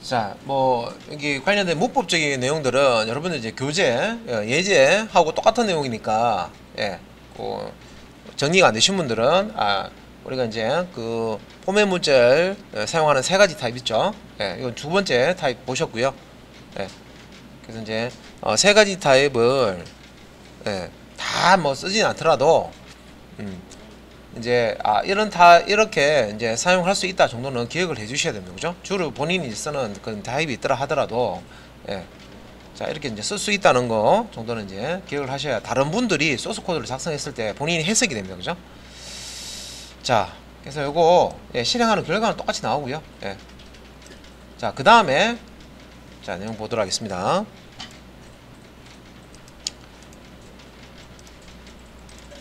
자, 뭐 여기 관련된 문법적인 내용들은 여러분들 이제 교재, 예제하고 똑같은 내용이니까 그 정리가 안 되신 분들은 우리가 이제 그 포맷 문자를 사용하는 세 가지 타입 있죠. 이건 두 번째 타입 보셨고요. 그래서 이제 세 가지 타입을 다 뭐 쓰진 않더라도 이제 이렇게 이제 사용할 수 있다 정도는 기억을 해 주셔야 됩니다. 그죠? 주로 본인이 쓰는 그런 타입이 있더라 하더라도 자, 이렇게 이제 쓸 수 있다는 거 정도는 이제 기억을 하셔야 다른 분들이 소스 코드를 작성했을 때 본인이 해석이 됩니다. 그죠? 자, 그래서 요거 실행하는 결과는 똑같이 나오고요. 자, 그 다음에 자, 내용 보도록 하겠습니다.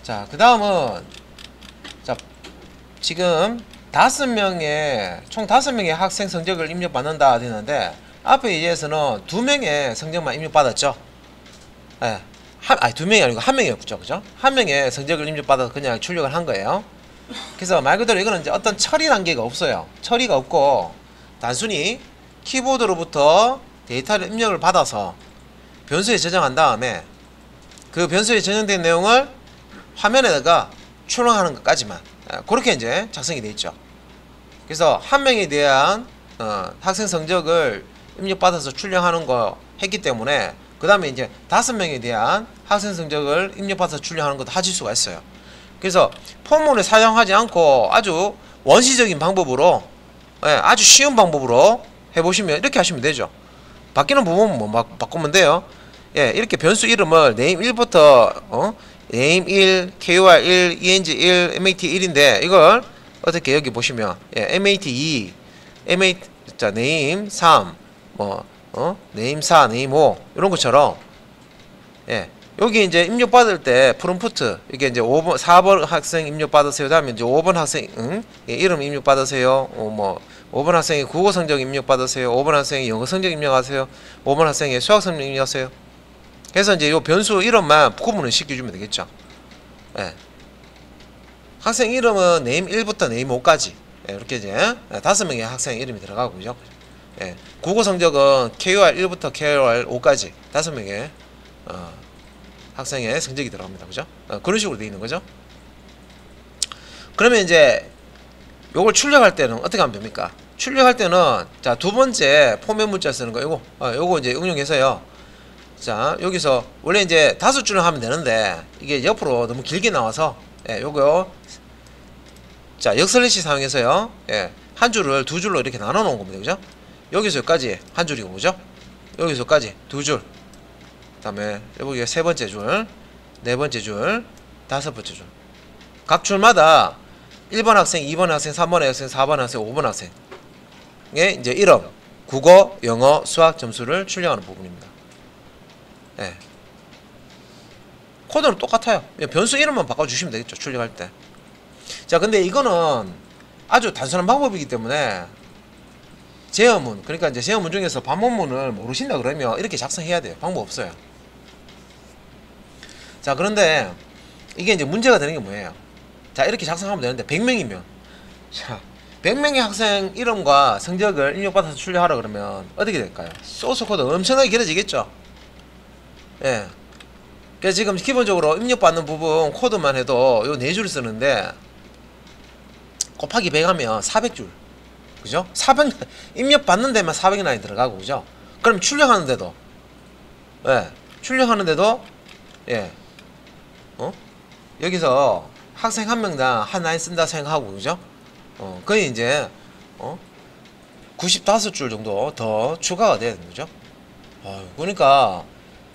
자, 그 다음은 자, 지금 총 5명의 학생 성적을 입력받는다 되는데 앞에 예제에서는 2명의 성적만 입력받았죠. 2명이 아니고 1명이었죠. 그죠? 1명의 성적을 입력받아서 그냥 출력을 한 거예요. 그래서 말 그대로 이거는 이제 어떤 처리 단계가 없어요. 처리가 없고 단순히 키보드로부터 데이터를 입력을 받아서 변수에 저장한 다음에 그 변수에 저장된 내용을 화면에다가 출력하는 것까지만 그렇게 이제 작성이 되어 있죠. 그래서 한 명에 대한 학생 성적을 입력받아서 출력하는 거 했기 때문에 그 다음에 이제 5명에 대한 학생 성적을 입력받아서 출력하는 것도 하실 수가 있어요. 그래서 포문을 사용하지 않고 아주 원시적인 방법으로 아주 쉬운 방법으로 해보시면 이렇게 하시면 되죠. 바뀌는 부분은 뭐 바꾸면 돼요. 이렇게 변수 이름을 name1부터 name1, kur 1, eng1, mat 1인데 이걸 어떻게 여기 보시면 mat2, 자 name 3, name 4, name 5 이런 것처럼 여기 이제 입력받을 때 프롬프트 이게 이제 4번 학생 입력받으세요. 다음에 이제 5번 학생 이름 입력받으세요. 5번 학생의 국어 성적 입력받으세요. 5번 학생의 영어 성적 입력하세요. 5번 학생의 수학 성적 입력하세요. 그래서 이제 요 변수 이름만 구분을 시켜주면 되겠죠. 학생 이름은 name 1부터 name 5까지 이렇게 이제 5명의 학생 이름이 들어가고요. 국어 성적은 kur 1부터 kur 5까지 5명의 학생의 성적이 들어갑니다. 그죠? 그런 식으로 되어 있는 거죠. 그러면 이제 요걸 출력할 때는 어떻게 하면 됩니까? 출력할 때는 자, 두 번째 포맷 문자 쓰는 거 요거 이제 응용해서요. 자, 여기서 원래 이제 5줄을 하면 되는데 이게 옆으로 너무 길게 나와서 요거 자, 역슬래시 사용해서요. 한 줄을 두 줄로 이렇게 나눠 놓은 겁니다. 그죠? 여기서 여기까지 한 줄이고 그죠? 여기서 여기까지 두 줄. 그다음에 여기 세 번째 줄, 네 번째 줄, 다섯 번째 줄. 각 줄마다 1번 학생, 2번 학생, 3번 학생, 4번 학생, 5번 학생의 이제 이름, 국어, 영어, 수학 점수를 출력하는 부분입니다. 코드는 똑같아요. 변수 이름만 바꿔주시면 되겠죠. 출력할 때. 자, 근데 이거는 아주 단순한 방법이기 때문에 제어문, 그러니까 이제 제어문 중에서 반복문을 모르신다 그러면 이렇게 작성해야 돼요. 방법 없어요. 자, 그런데 이게 이제 문제가 되는 게 뭐예요? 자, 이렇게 작성하면 되는데 100명이면 자, 100명의 학생 이름과 성적을 입력받아서 출력하라 그러면 어떻게 될까요? 소스 코드 엄청나게 길어지겠죠? 그래서 지금 기본적으로 입력받는 부분 코드만 해도 요 4줄 쓰는데 곱하기 100 하면 400줄. 그죠? 400 입력받는 데만 400라인 들어가고 그죠? 그럼 출력하는데도 출력하는데도 여기서 학생 한 명당 한 라인 쓴다 생각하고 그죠? 거의 이제 95줄 정도 더 추가가 돼야 되는 거죠? 그러니까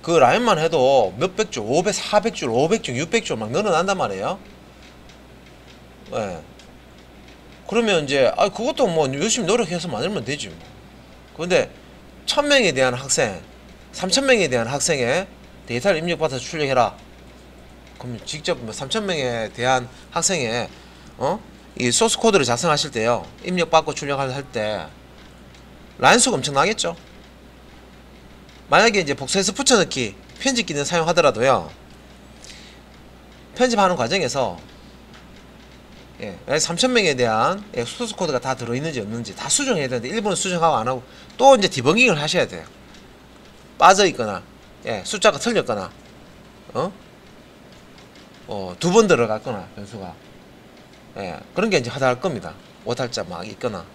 그 라인만 해도 몇백 줄, 500, 400줄, 500줄, 600줄 막 늘어난단 말이에요. 그러면 이제 그것도 뭐 열심히 노력해서 만들면 되지 뭐. 근데 1000명에 대한 학생, 3000명에 대한 학생의 데이터를 입력받아서 출력해라. 그럼 직접 3000명에 대한 학생의 이 소스 코드를 작성하실 때요, 입력받고 출력할 때 라인 수가 엄청나겠죠. 만약에 이제 복사해서 붙여넣기 편집 기능 사용하더라도요, 편집하는 과정에서 예, 3,000명에 대한 소스 코드가 다 들어있는지 없는지 다 수정해야 되는데 일부는 수정하고 안 하고 또 이제 디버깅을 하셔야 돼요. 빠져 있거나, 예, 숫자가 틀렸거나, 두 번 들어갔거나 변수가, 예, 그런 게 이제 하다 할 겁니다. 오탈자 막 있거나,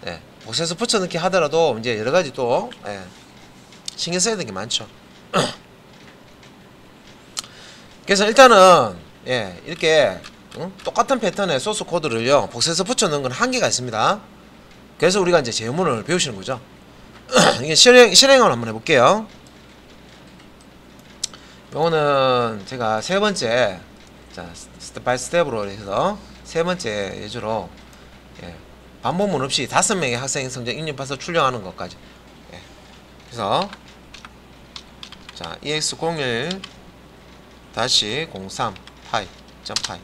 예, 복사해서 붙여넣기 하더라도 이제 여러 가지 또, 예, 신경 써야 되는 게 많죠. 그래서 일단은, 예, 이렇게 똑같은 패턴의 소스 코드를요 복사해서 붙여넣은 건 한계가 있습니다. 그래서 우리가 이제 제어문을 배우시는 거죠. 이게 실행을 한번 해볼게요. 요거는 제가 세 번째, 자, 스텝 바이 스텝으로 해서 세 번째 예주로, 예, 반복문 없이 5명의 학생 성적 입력해서 출력하는 것까지. 예, 그래서 자, ex01-03 파이 점 파이.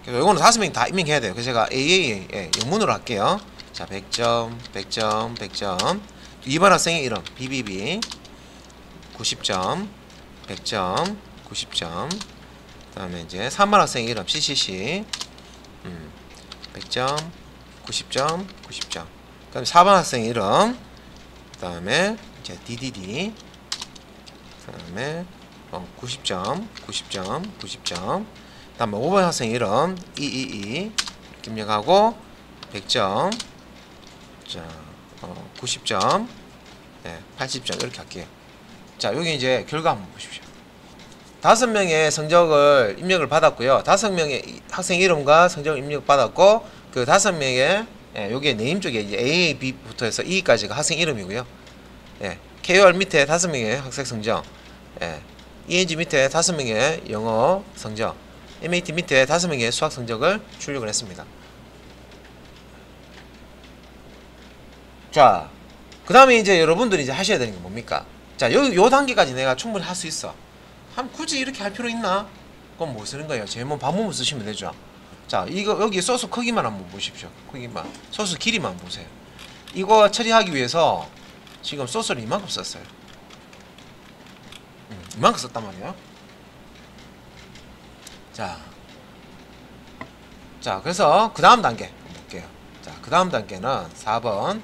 그래서 요거는 5명 다 입력해야 돼요. 그래서 제가 AA, 예, 영문으로 할게요. 자, 100점, 100점, 100점. 2번 학생의 이름 BBB 90점, 100점, 90점. 그 다음에 이제 3번 학생의 이름 CCC 100점, 90점, 90점. 그 다음에 4번 학생의 이름, 그 다음에 이제 DDD, 그 다음에 90점, 90점, 90점. 그 다음에 5번 학생 이름 EEE 입력하고 100점, 자, 90점, 네, 80점 이렇게 할게요. 자, 여기 이제 결과 한번 보십시오. 5명의 성적을 입력을 받았고요. 5명의 학생 이름과 성적을 입력 받았고, 그 5명의, 예, 여기에 네임 쪽에 이제 A, B부터 해서 E까지가 학생 이름이고요. 예, KOR 밑에 5명의 학생 성적, 예, ENG 밑에 5명의 영어 성적, MAT 밑에 5명의 수학 성적을 출력을 했습니다. 자, 그 다음에 이제 여러분들이 이제 하셔야 되는 게 뭡니까? 자, 요 단계까지 내가 충분히 할 수 있어. 굳이 이렇게 할 필요 있나? 그럼 뭐 쓰는 거예요? 제목 반복문 쓰시면 되죠. 자, 이거 여기 소스 크기만 한번 보십시오. 크기만, 소스 길이만 보세요. 이거 처리하기 위해서 지금 소스를 이만큼 썼어요. 이만큼 썼단 말이에요. 자, 그래서 그 다음 단계 볼게요. 자, 그 다음 단계는 4번.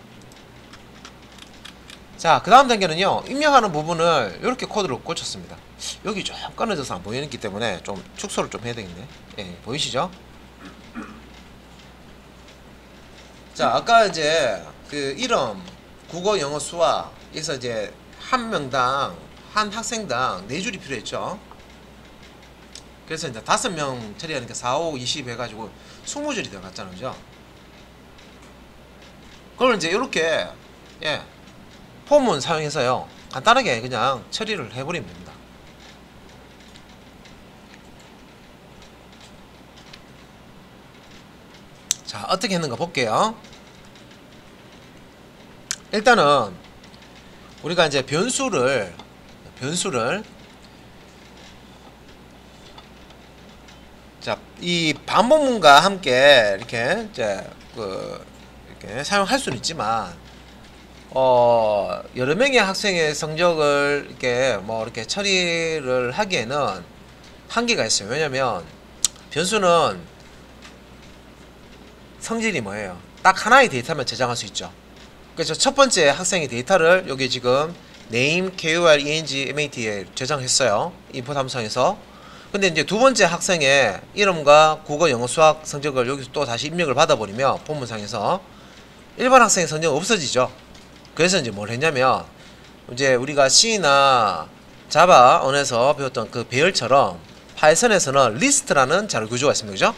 자, 그 다음 단계는요, 입력하는 부분을 이렇게 코드로 꽂혔습니다. 여기 좀 끊어져서 안 보이기 때문에 좀 축소를 좀 해야 되겠네. 예, 보이시죠? 자, 아까 이제 그 이름, 국어, 영어, 수학, 여기서 이제 한 명당, 한 학생당 4줄이 필요했죠. 그래서 이제 5명 처리하니까 4, 5, 20 해가지고 20줄이 들어갔잖아요. 그죠? 그걸 이제 이렇게, 예, 폼은 사용해서요, 간단하게 그냥 처리를 해버리면 됩니다. 자, 어떻게 했는가 볼게요. 일단은 우리가 이제 변수를 자, 이 반복문과 함께 이렇게 이제 이렇게 사용할 수는 있지만, 여러 명의 학생의 성적을 이렇게 처리를 하기에는 한계가 있어요. 왜냐면 변수는 성질이 뭐예요? 딱 하나의 데이터만 저장할 수 있죠. 그래서 첫 번째 학생의 데이터를 여기 지금 name, KOR, ENG, MAT에 저장했어요. 인풋 함수상에서. 근데 이제 두 번째 학생의 이름과 국어, 영어, 수학 성적을 여기서 또 다시 입력을 받아버리면 본문상에서 1번 학생의 성적은 없어지죠. 그래서 이제 뭘 했냐면, 이제 우리가 C나 자바 언어에서 배웠던 그 배열처럼 파이썬에서는 리스트라는 자료 구조가 있습니다. 그죠?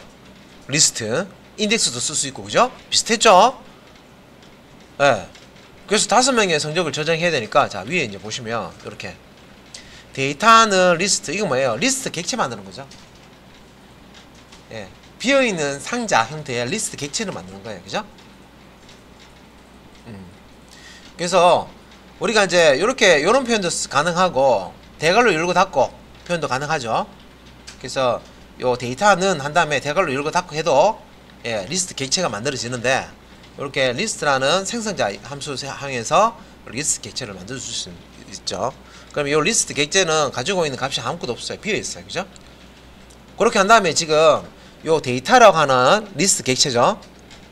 리스트, 인덱스도 쓸 수 있고, 그죠? 비슷했죠? 예. 네. 그래서 5명의 성적을 저장해야 되니까, 자, 위에 이제 보시면 이렇게 데이터는 리스트, 이거 뭐예요? 리스트 객체 만드는 거죠. 예. 비어있는 상자 형태의 리스트 객체를 만드는 거예요. 그죠? 그래서 우리가 이제 이렇게 요런 표현도 가능하고, 대괄호 열고 닫고 표현도 가능하죠. 그래서 요 데이터는 한 다음에 대괄호 열고 닫고 해도, 예, 리스트 객체가 만들어지는데, 이렇게 리스트라는 생성자 함수 사용해서 리스트 객체를 만들 수 있죠. 그럼 이 리스트 객체는 가지고 있는 값이 아무것도 없어요. 비어 있어요. 그죠? 그렇게 한 다음에 지금 요 데이터라고 하는 리스트 객체죠.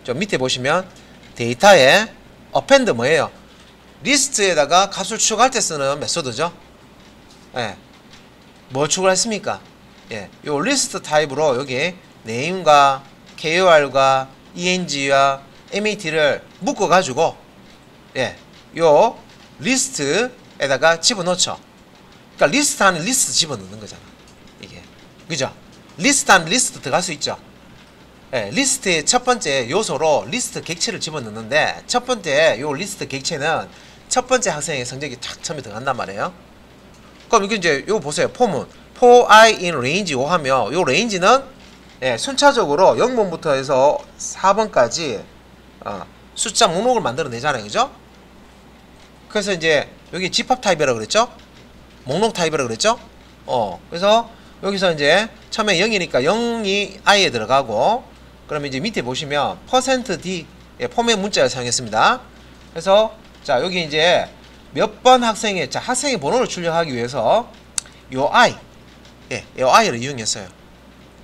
좀 밑에 보시면 데이터에 append 뭐예요? 리스트에다가 값을 추가할 때 쓰는 메소드죠. 예. 뭘 추가했습니까? 예. 요 리스트 타입으로 여기 name과 KOR과 ENG와 MAT를 묶어 가지고 예. 요 리스트에다가 집어넣죠. 그러니까 리스트 안에 리스트 집어넣는 거잖아. 이게. 그죠? 리스트 안에 리스트 들어갈 수 있죠. 예, 리스트의 첫 번째 요소로 리스트 객체를 집어넣는데 첫 번째 요 리스트 객체는 첫 번째 학생의 성적이 탁 처음에 들어간단 말이에요. 그럼 이게 이제 요 보세요. 폼은 for i in range 5 하면 요 range는 예, 순차적으로 0번부터 해서 4번까지 숫자 목록을 만들어내잖아요. 그죠? 그래서 이제 여기 집합 타입이라고 그랬죠? 목록 타입이라고 그랬죠? 그래서 여기서 이제 처음에 0이니까 0이 i에 들어가고 그러면 이제 밑에 보시면 %d 예, 포맷 문자를 사용했습니다. 그래서 자 여기 이제 몇 번 학생의 자 학생의 번호를 출력하기 위해서 요 i 예, 요 i를 이용했어요.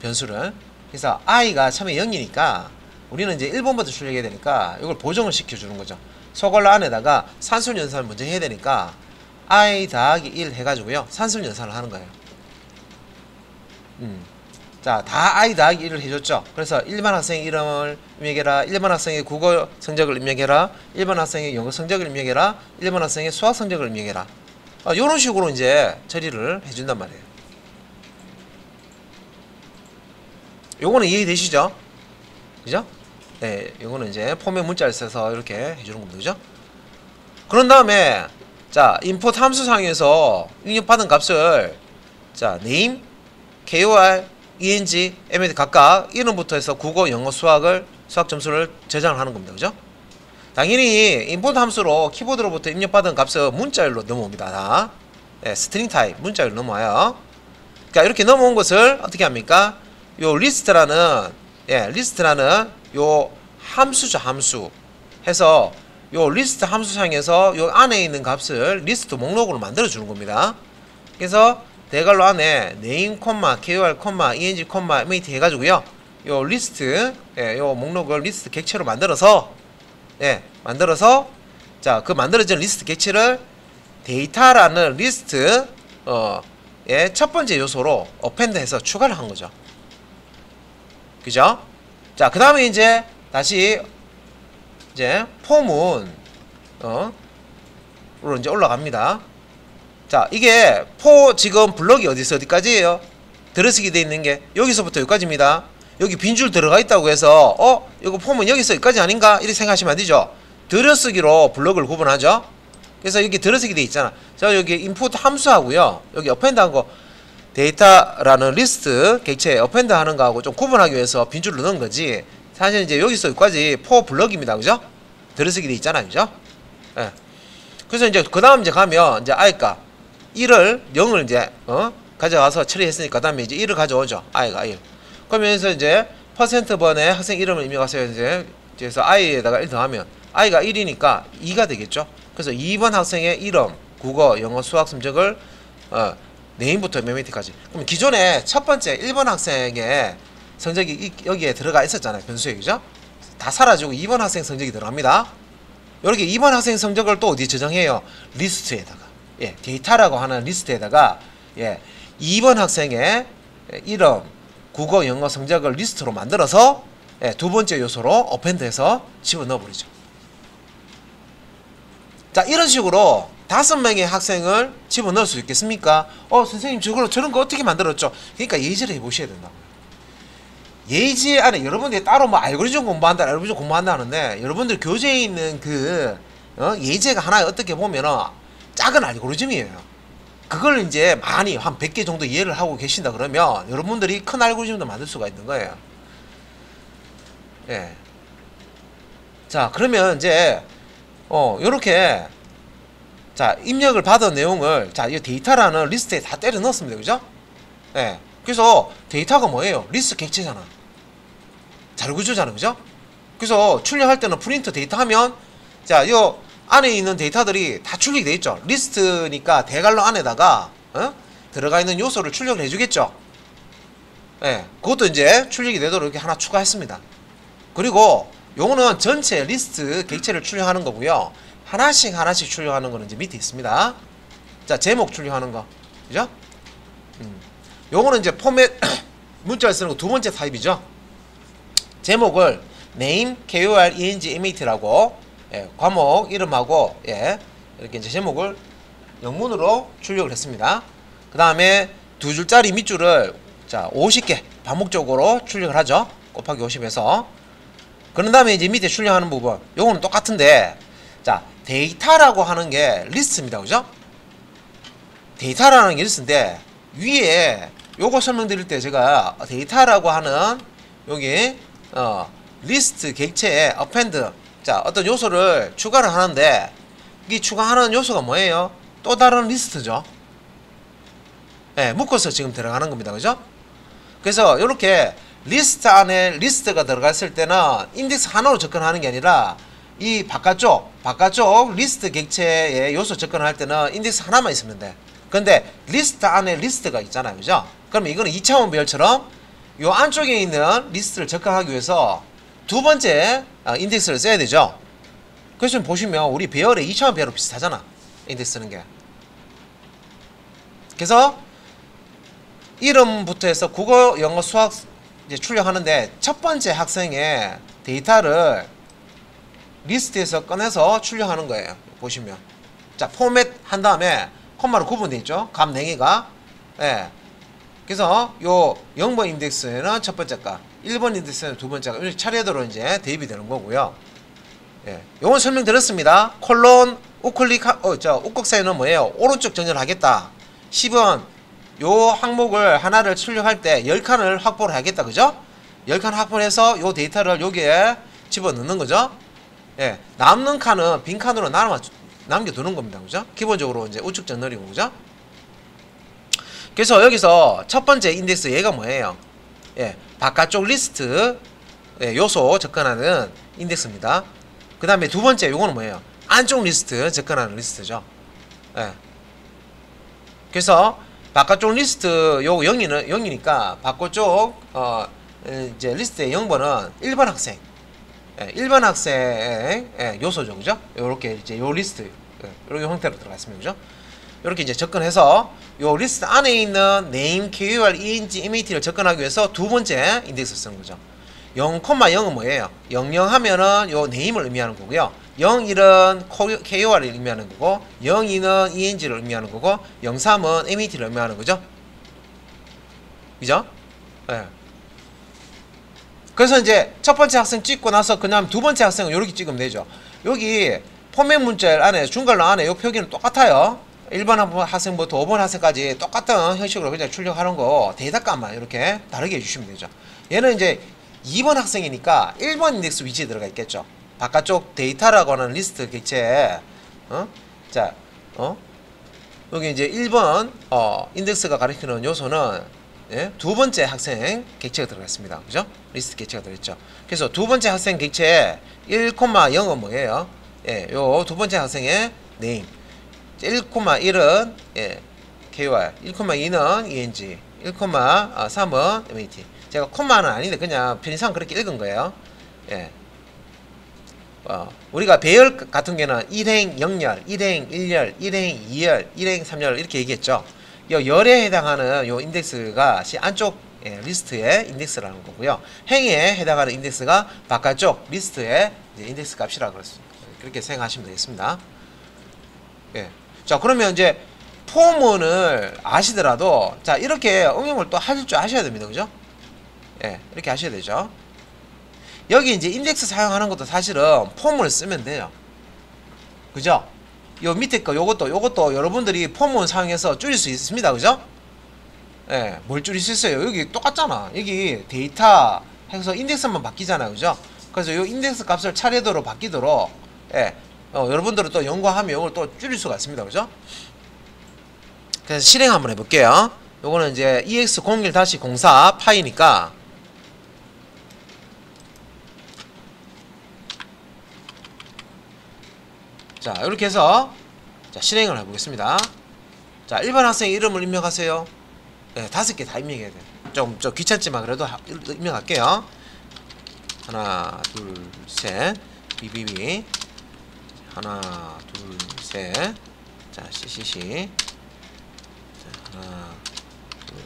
변수를. 그래서 i가 처음에 0이니까 우리는 이제 1번부터 출력해야 되니까 이걸 보정을 시켜주는 거죠. 소괄호 안에다가 산술 연산을 먼저 해야 되니까 i 더하기 1 해가지고요 산술 연산을 하는 거예요. 자, 다 i 더하기 1을 해줬죠. 그래서 1번 학생의 이름을 입력해라, 1번 학생의 국어 성적을 입력해라, 1번 학생의 영어 성적을 입력해라, 1번 학생의 수학 성적을 입력해라. 요런 식으로 이제 처리를 해준단 말이에요. 요거는 이해되시죠? 그죠? 네, 요거는 이제 포맷 문자를 써서 이렇게 해주는 겁니다. 그죠? 그런 다음에 자, 인풋 함수상에서 입력받은 값을 자, name, KOR, ENG, MAT 각각 이름부터 해서 국어, 영어, 수학 점수를 저장을 하는 겁니다. 그죠? 당연히 인풋 함수로 키보드로부터 입력받은 값은 문자열로 넘어옵니다. 다. 네, 스트링 타입 문자열로 넘어와요. 그러니까 이렇게 넘어온 것을 어떻게 합니까? 요 리스트라는 요 함수죠. 함수 해서 요 리스트 함수상에서 요 안에 있는 값을 리스트 목록으로 만들어 주는 겁니다. 그래서 대괄호 안에 name, KOR, ENG, MAT 해가지고요 요 리스트 요 목록을 리스트 객체로 만들어서 자 그 만들어진 리스트 객체를 데이터라는 리스트 첫 번째 요소로 append 해서 추가를 한 거죠. 그죠? 자 그 다음에 이제 다시 이제 폼은 으로 이제 올라갑니다. 자 이게 지금 블럭이 어디서 어디까지예요? 들어쓰기 돼 있는 게 여기서부터 여기까지입니다. 여기 빈줄 들어가 있다고 해서 이거 폼은 여기서 여기까지 아닌가? 이렇게 생각하시면 안 되죠. 들어쓰기로 블럭을 구분하죠. 그래서 여기 들어쓰기 돼 있잖아. 자 여기 인풋 함수하고요 여기 append 한 거 데이터라는 리스트 객체 append 하는 거하고 좀 구분하기 위해서 빈줄을 넣은 거지. 사실 이제 여기서 여기까지 for 블럭입니다. 그죠? 들어쓰기 돼 있잖아요. 그죠? 예. 그래서 이제 그 다음 이제 가면 이제 i가 1을 0을 이제 가져가서 처리했으니까 그다음에 이제 1을 가져오죠. i가 1. 그러면서 이제 %번에 학생 이름을 입력하세요. 이제 그래서 i에다가 1 더하면 i가 1이니까 2가 되겠죠. 그래서 2번 학생의 이름, 국어, 영어, 수학 성적을 네임부터 MAT까지. 그럼 기존에 첫 번째 1번 학생의 성적이 여기에 들어가 있었잖아요. 변수에. 그죠? 다 사라지고 2번 학생 성적이 들어갑니다. 이렇게 2번 학생 성적을 또 어디 저장해요? 리스트에다가. 예, 데이터라고 하는 리스트에다가 2번 학생의 이름, 국어, 영어 성적을 리스트로 만들어서 두 번째 요소로 append해서 집어넣어 버리죠. 자, 이런 식으로 5명의 학생을 집어넣을 수 있겠습니까? 선생님 저런 거 어떻게 만들었죠? 그러니까 예제를 해보셔야 된다고요. 예제 안에 여러분들이 따로 뭐 알고리즘 공부한다 하는데 여러분들 교재에 있는 그 예제가 하나에 어떻게 보면은 작은 알고리즘이에요. 그걸 이제 많이 한 100개 정도 이해를 하고 계신다 그러면 여러분들이 큰 알고리즘도 만들 수가 있는 거예요. 예. 자, 그러면 이제 요렇게 자, 입력을 받은 내용을 자, 이 데이터라는 리스트에 다 때려 넣었습니다. 그죠? 예. 그래서 데이터가 뭐예요? 리스트 객체잖아. 자료구조잖아. 그죠? 그래서 출력할 때는 프린트 데이터 하면 자, 요 안에 있는 데이터들이 다 출력이 돼 있죠. 리스트니까 대괄호 안에다가 들어가 있는 요소를 출력을 해주겠죠. 예, 그것도 이제 출력이 되도록 이렇게 하나 추가했습니다. 그리고 요거는 전체 리스트 객체를 출력하는 거고요. 하나씩 하나씩 출력하는 거는 이제 밑에 있습니다. 자, 제목 출력하는 거. 그죠? 요거는 이제 포맷 문자를 쓰는 거 두 번째 타입이죠. 제목을 name, KOR, ENG, MAT라고 예, 과목 이름하고 예, 이렇게 이제 제목을 영문으로 출력을 했습니다. 그 다음에 두 줄짜리 밑줄을 자 50개 반복적으로 출력을 하죠. 곱하기 50에서 그런 다음에 이제 밑에 출력하는 부분 요거는 똑같은데 자 데이터라고 하는 게 리스트입니다. 그죠? 데이터라는 게 리스트인데 위에 요거 설명드릴 때 제가 데이터라고 하는 여기 리스트 객체에 append 자 어떤 요소를 추가를 하는데 이 추가하는 요소가 뭐예요? 또 다른 리스트죠. 예, 묶어서 지금 들어가는 겁니다. 그죠? 그래서 이렇게 리스트 안에 리스트가 들어갔을 때는 인덱스 하나로 접근하는 게 아니라 이 바깥쪽 리스트 객체의 요소 접근을 할 때는 인덱스 하나만 있으면 돼. 근데 리스트 안에 리스트가 있잖아요. 그죠? 그러면 이거는 2차원 배열처럼 요 안쪽에 있는 리스트를 접근하기 위해서 두 번째 인덱스를 써야 되죠. 그래서 보시면 우리 배열의 2차원 배열로 비슷하잖아. 인덱스 쓰는 게. 그래서 이름부터 해서 국어, 영어, 수학 이제 출력하는데 첫 번째 학생의 데이터를 리스트에서 꺼내서 출력하는 거예요. 보시면 자 포맷 한 다음에 콤마로 구분되어 있죠. 값 4개가 예. 그래서 요 0번 인덱스에는 첫 번째 값 1번 인덱스에는 두 번째 값 이렇게 차례대로 이제 대입이 되는 거고요. 예. 요건 설명드렸습니다. 콜론 우클릭 우극 사이는 뭐예요? 오른쪽 정렬을 하겠다. 10은 요 항목을 하나를 출력할 때 10칸을 확보를 하겠다. 그죠? 10칸 확보해서 요 데이터를 여기에 집어넣는 거죠. 예. 남는 칸은 빈 칸으로 남겨두는 겁니다. 그죠? 기본적으로 이제 우측 정렬이고, 그죠? 그래서 여기서 첫 번째 인덱스 얘가 뭐예요? 예. 바깥쪽 리스트 예, 요소 접근하는 인덱스입니다. 그 다음에 두 번째 요거는 뭐예요? 안쪽 리스트 접근하는 리스트죠. 예. 그래서 바깥쪽 리스트 요 0이니까 바깥쪽 이제 리스트의 0번은 1번 학생. 예, 1번 학생의 예, 요소죠. 그죠? 요렇게 이제 요 리스트 이런 형태로 들어갔습니다. 그죠? 요렇게 이제 접근해서 요 리스트 안에 있는 name, KOR, ENG, MAT를 접근하기 위해서 두 번째 인덱스 쓰는 거죠. 0,0은 뭐예요? 00 하면은 요 name을 의미하는 거고요. 01은 KOR을 의미하는 거고 02는 ENG를 의미하는 거고 03은 MAT를 의미하는 거죠. 그죠? 예. 그래서 이제 첫 번째 학생 찍고 나서 그다음 두 번째 학생은 요렇게 찍으면 되죠. 여기 포맷 문자 안에 중괄호 안에 요 표기는 똑같아요. 1번 학생부터 5번 학생까지 똑같은 형식으로 그냥 출력하는 거 데이터 값만 이렇게 다르게 해주시면 되죠. 얘는 이제 2번 학생이니까 1번 인덱스 위치에 들어가 있겠죠. 바깥쪽 데이터라고 하는 리스트 객체에 여기 이제 1번 인덱스가 가리키는 요소는 예, 두 번째 학생 객체가 들어갔습니다. 그죠? 리스트 객체가 들어있죠. 그래서 두 번째 학생 객체에 1,0은 뭐예요? 예, 요 두 번째 학생의 name 1,1은 예, KOR 1,2는 ENG 1,3은 MAT 제가 콤마는 아닌데 그냥 편의상 그렇게 읽은 거예요. 예. 우리가 배열 같은 경우는 1행 0열, 1행 1열, 1행 2열, 1행 3열 이렇게 얘기했죠. 요 열에 해당하는 요 인덱스가 안쪽 예, 리스트의 인덱스라는 거고요. 행에 해당하는 인덱스가 바깥쪽 리스트의 이제 인덱스 값이라고 그랬습니다. 그렇게 생각하시면 되겠습니다. 예. 자, 그러면 이제 폼을 아시더라도 자, 이렇게 응용을 또 하실 줄 아셔야 됩니다. 그죠? 예, 이렇게 하셔야 되죠. 여기 이제 인덱스 사용하는 것도 사실은 폼을 쓰면 돼요. 그죠? 요 밑에 거 요것도 여러분들이 폼을 사용해서 줄일 수 있습니다. 그죠? 예, 뭘 줄일 수 있어요? 여기 똑같잖아. 여기 데이터 해서 인덱스만 바뀌잖아요. 그죠? 그래서 요 인덱스 값을 차례대로 바뀌도록 예, 여러분들은 또 연구하면 이걸 또 줄일 수가 있습니다. 그죠? 그래서 실행 한번 해볼게요. 요거는 이제 EX01-04 파이니까 자, 이렇게 해서 자, 실행을 해보겠습니다. 자, 1번 학생 이름을 입력하세요. 네, 5개 다 입력해야 돼요. 좀 귀찮지만 그래도 입력할게요. 하나 둘 셋 BBB 하나 둘 셋 자 CCC 자 하나 둘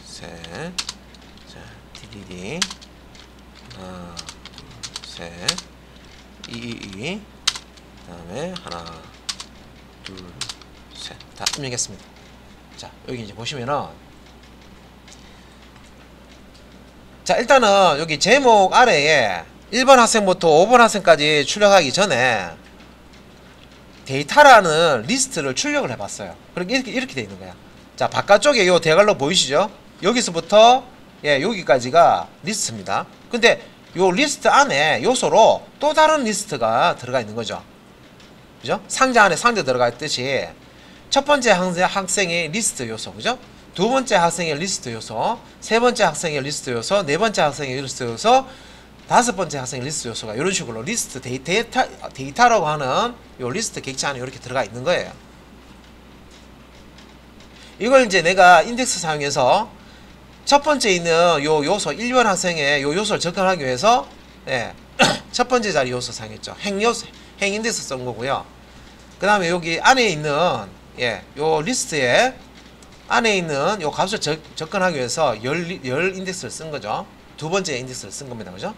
셋 자 DDD 하나 둘 셋 222 그 다음에 하나 둘 셋 다 입력했습니다. 자 여기 이제 보시면은 자 일단은 여기 제목 아래에 1번 학생부터 5번 학생까지 출력하기 전에 데이터라는 리스트를 출력을 해봤어요. 그렇게 이렇게 되어 있는 거야. 자 바깥쪽에 요 대괄호 보이시죠? 여기서부터 예 여기까지가 리스트입니다. 근데 요 리스트 안에 요소로 또 다른 리스트가 들어가 있는 거죠. 그죠? 상자 안에 상자 들어가 있듯이 첫 번째 학생의 리스트 요소, 그죠? 두 번째 학생의 리스트 요소, 세 번째 학생의 리스트 요소, 네 번째 학생의 리스트 요소, 다섯 번째 학생의 리스트 요소가 이런 식으로 리스트 데이터라고 하는 요 리스트 객체 안에 이렇게 들어가 있는 거예요. 이걸 이제 내가 인덱스 사용해서 첫 번째 있는 요 요소 1번 학생의 요 요소를 접근하기 위해서 예, 첫 번째 자리 요소 사용했죠. 행 인덱스 쓴 거고요. 그 다음에 여기 안에 있는 예, 요 리스트에 안에 있는 요 값을 접근하기 위해서 열 인덱스를 쓴 거죠. 두 번째 인덱스를 쓴 겁니다. 그죠?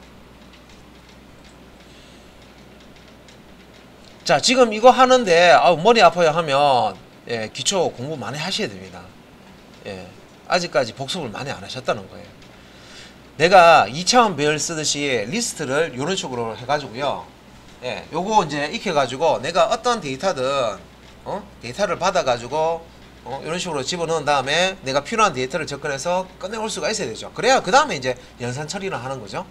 자 지금 이거 하는데 머리 아파요 하면 예, 기초 공부 많이 하셔야 됩니다. 예, 아직까지 복습을 많이 안 하셨다는 거예요. 내가 2차원 배열 쓰듯이 리스트를 이런 식으로 해가지고요. 예, 요거 이제 익혀가지고 내가 어떤 데이터든 데이터를 받아가지고 이런 식으로 집어넣은 다음에 내가 필요한 데이터를 접근해서 꺼내올 수가 있어야 되죠. 그래야 그 다음에 이제 연산 처리를 하는 거죠.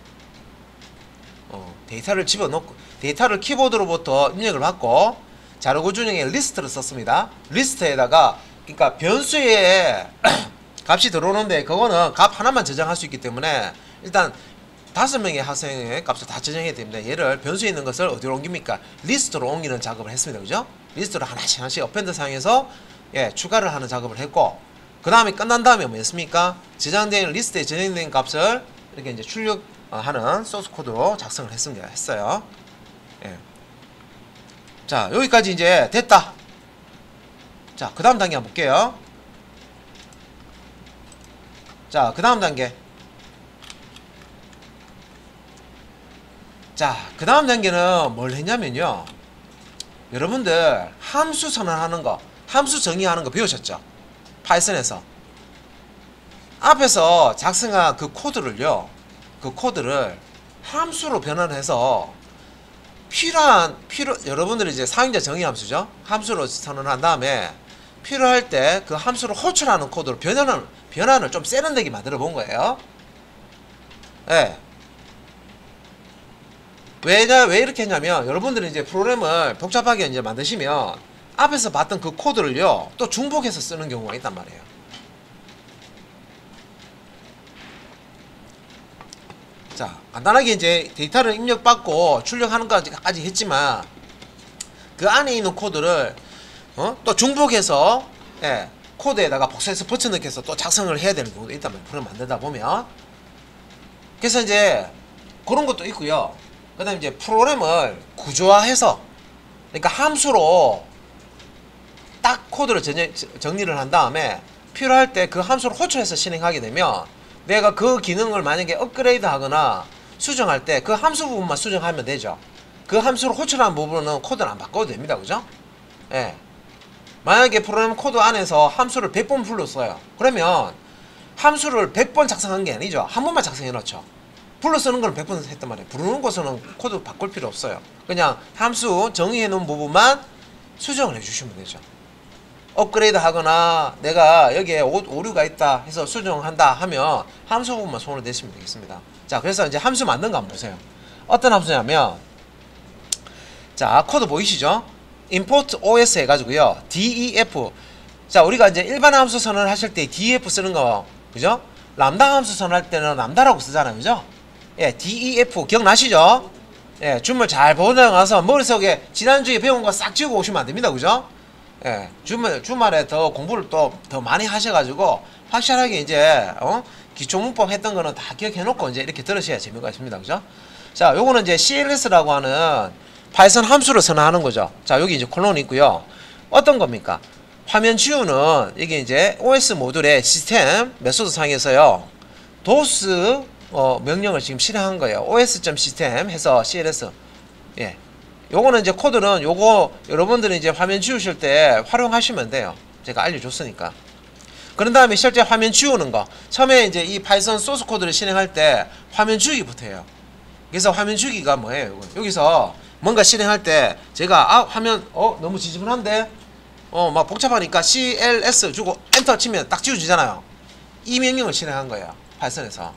데이터를 집어넣고 데이터를 키보드로부터 입력을 받고 자료 구조형의 리스트를 썼습니다. 리스트에다가 그러니까 변수에 값이 들어오는데 그거는 값 하나만 저장할 수 있기 때문에 일단 5명의 학생의 값을 다 저장해야 됩니다. 얘를 변수에 있는 것을 어디로 옮깁니까? 리스트로 옮기는 작업을 했습니다. 그죠? 리스트로 하나씩 어펜드 사용해서 예, 추가를 하는 작업을 했고 그 다음에 끝난 다음에 뭐였습니까? 저장된 리스트에 저장된 값을 이렇게 이제 출력하는 소스 코드로 작성을 했어요. 예. 자 여기까지 이제 됐다. 자 그 다음 단계 한번 볼게요. 자 그 다음 단계 자 그 다음 단계는 뭘 했냐면요, 여러분들 함수 선언하는 거 함수 정의하는 거 배우셨죠? 파이썬에서 앞에서 작성한 그 코드를요, 그 코드를 함수로 변환해서 여러분들이 이제 사용자 정의 함수죠. 함수로 선언한 다음에 필요할 때 그 함수를 호출하는 코드로 변환을 좀 세련되게 만들어 본 거예요. 예. 왜 이렇게 했냐면 여러분들이 이제 프로그램을 복잡하게 이제 만드시면 앞에서 봤던 그 코드를요 또 중복해서 쓰는 경우가 있단 말이에요. 자 간단하게 이제 데이터를 입력받고 출력하는 것까지 했지만 그 안에 있는 코드를 또 중복해서 예, 코드에다가 복사해서 붙여넣기해서 또 작성을 해야 되는 경우도 있단 말이에요. 프로그램 만들다 보면. 그래서 이제 그런 것도 있고요. 그 다음에 이제 프로그램을 구조화해서 그러니까 함수로 딱 코드를 정리를 한 다음에 필요할 때 그 함수를 호출해서 실행하게 되면 내가 그 기능을 만약에 업그레이드 하거나 수정할 때 그 함수 부분만 수정하면 되죠. 그 함수를 호출한 부분은 코드는 안 바꿔도 됩니다. 그죠? 예. 만약에 프로그램 코드 안에서 함수를 100번 불렀어요. 그러면 함수를 100번 작성한 게 아니죠. 한 번만 작성해 놓죠. 불러 쓰는 걸 100번 했단 말이에요. 부르는 것은 코드 바꿀 필요 없어요. 그냥 함수 정의해 놓은 부분만 수정을 해 주시면 되죠. 업그레이드 하거나 내가 여기에 오류가 있다 해서 수정한다 하면 함수 부분만 손을 대시면 되겠습니다. 자 그래서 이제 함수 만든 거 한번 보세요. 어떤 함수냐면 자 코드 보이시죠? import os 해가지고요 def. 자 우리가 이제 일반 함수 선언을 하실 때 def 쓰는 거 그죠? 람다 함수 선언할 때는 람다라고 쓰잖아요. 그죠? 예, def 기억나시죠? 예, 줌을 잘 보고 나서 머릿속에 지난주에 배운 거 싹 지우고 오시면 안 됩니다. 그죠? 예, 주말에 더 공부를 또 더 많이 하셔가지고 확실하게 이제 기초 문법 했던 거는 다 기억해놓고 이제 이렇게 들으셔야 재미가 있습니다. 그죠? 자, 요거는 이제 CLS라고 하는 파이썬 함수를 선언하는 거죠. 자, 여기 이제 콜론이 있고요. 어떤 겁니까? 화면 지우는 이게 이제 OS 모듈의 시스템 메소드 상에서요. 도스 명령을 지금 실행한 거예요. os.system 해서 CLS. 예. 요거는 이제 코드는 요거 여러분들이 이제 화면 지우실 때 활용하시면 돼요. 제가 알려줬으니까. 그런 다음에 실제 화면 지우는 거. 처음에 이제 이 파이썬 소스 코드를 실행할 때 화면 지우기부터 해요. 그래서 화면 지우기가 뭐예요? 요거. 여기서 뭔가 실행할 때 제가 화면 너무 지저분한데 막 복잡하니까 CLS 주고 엔터 치면 딱 지워지잖아요. 이 명령을 실행한 거예요. 파이썬에서.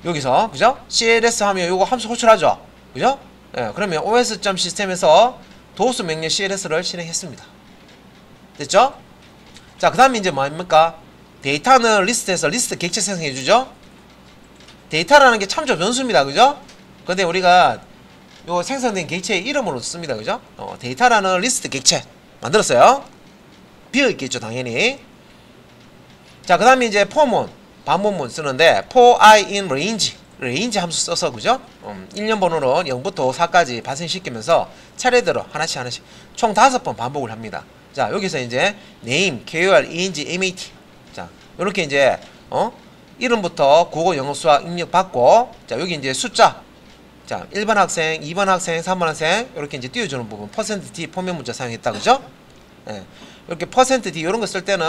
여기서 그죠? CLS 하면 요거 함수 호출하죠. 그죠? 예, 그러면 os.system에서 도스 명령 CLS를 실행했습니다. 됐죠? 자, 그 다음에 이제 뭐입니까? 데이터는 리스트에서 리스트 객체 생성해주죠? 데이터라는 게 참조 변수입니다. 그죠? 근데 우리가 요 생성된 객체의 이름으로 씁니다. 그죠? 데이터라는 리스트 객체 만들었어요. 비어있겠죠, 당연히. 자, 그 다음에 이제 for문, 반복문 쓰는데 for I in range 함수 써서 그죠? 1년 번호는 0부터 4까지 발생시키면서 차례대로 하나씩 총 5번 반복을 합니다. 자, 여기서 이제 name, KOR, ENG, MAT. 자, 요렇게 이제 이름부터 국어, 영어, 수학 입력 받고, 자, 여기 이제 숫자. 자, 1번 학생, 2번 학생, 3번 학생 이렇게 이제 띄워주는 부분 %D 포맷 문자 사용했다. 그죠? 예. 이렇게 %D 이런 거 쓸 때는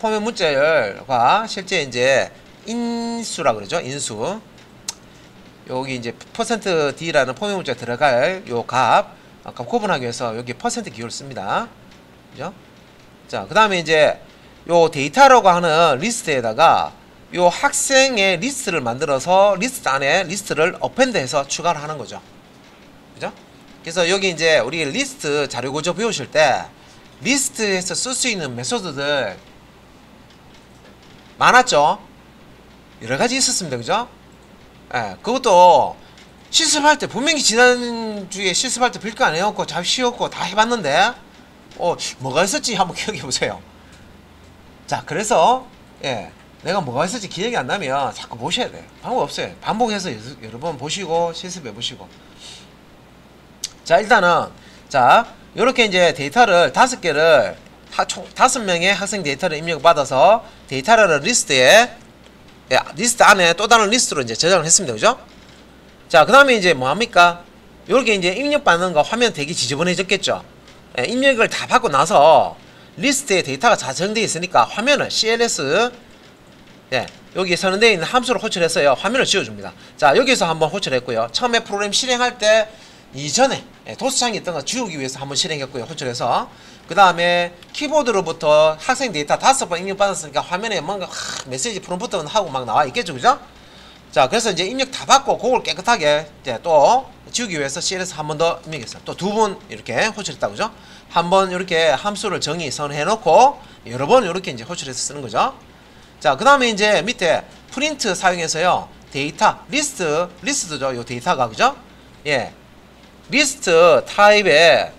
포맷 문자열과 실제 이제 인수라 그러죠. 인수. 여기 이제 %D라는 포맷 문자 들어갈 요 값 구분하기 위해서 여기 %기호를 씁니다. 그죠? 자, 그 다음에 이제 요 데이터라고 하는 리스트에다가 요 학생의 리스트를 만들어서 리스트 안에 리스트를 어펜드해서 추가를 하는 거죠. 그죠? 그래서 여기 이제 우리 리스트 자료 구조 배우실 때 리스트에서 쓸 수 있는 메소드들 많았죠? 여러 가지 있었습니다. 그죠? 예, 그것도 실습할 때 분명히 지난주에 실습할 때 별거 안 해왔고 잘 쉬웠고 다 해봤는데 뭐가 있었지 한번 기억해 보세요. 자, 그래서 내가 뭐가 있을지 기억이 안 나면 자꾸 보셔야 돼요. 방법 없어요. 반복해서 여러 번 보시고 실습해 보시고. 자, 일단은 자, 요렇게 이제 데이터를 5개를 총 5명의 학생 데이터를 입력받아서 데이터라는 리스트에 리스트 안에 또 다른 리스트로 이제 저장을 했습니다. 그죠? 자, 그 다음에 이제 뭐합니까? 요렇게 이제 입력받는 거 화면 되게 지저분해졌겠죠? 입력을 다 받고 나서 리스트에 데이터가 저장되어 있으니까 화면을 CLS 여기 선언되어 있는 함수를 호출해서요 화면을 지워줍니다. 자, 여기서 한번 호출했고요. 처음에 프로그램 실행할 때 이전에 도스창이 있던 거 지우기 위해서 한번 실행했고요. 호출해서 그 다음에 키보드로부터 학생 데이터 5번 입력받았으니까 화면에 뭔가 메시지 프롬프트는 하고 막 나와 있겠죠. 그죠? 자, 그래서 이제 입력 다 받고 그걸 깨끗하게 이제 또 지우기 위해서 CLS 한 번 더 입력했어요. 또 2번 이렇게 호출했다. 그죠? 한 번 이렇게 함수를 선언해 놓고 여러 번 이렇게 이제 호출해서 쓰는 거죠. 자, 그 다음에 이제 밑에 프린트 사용해서요 데이터 리스트죠. 요 데이터가. 그죠? 예, 리스트 타입의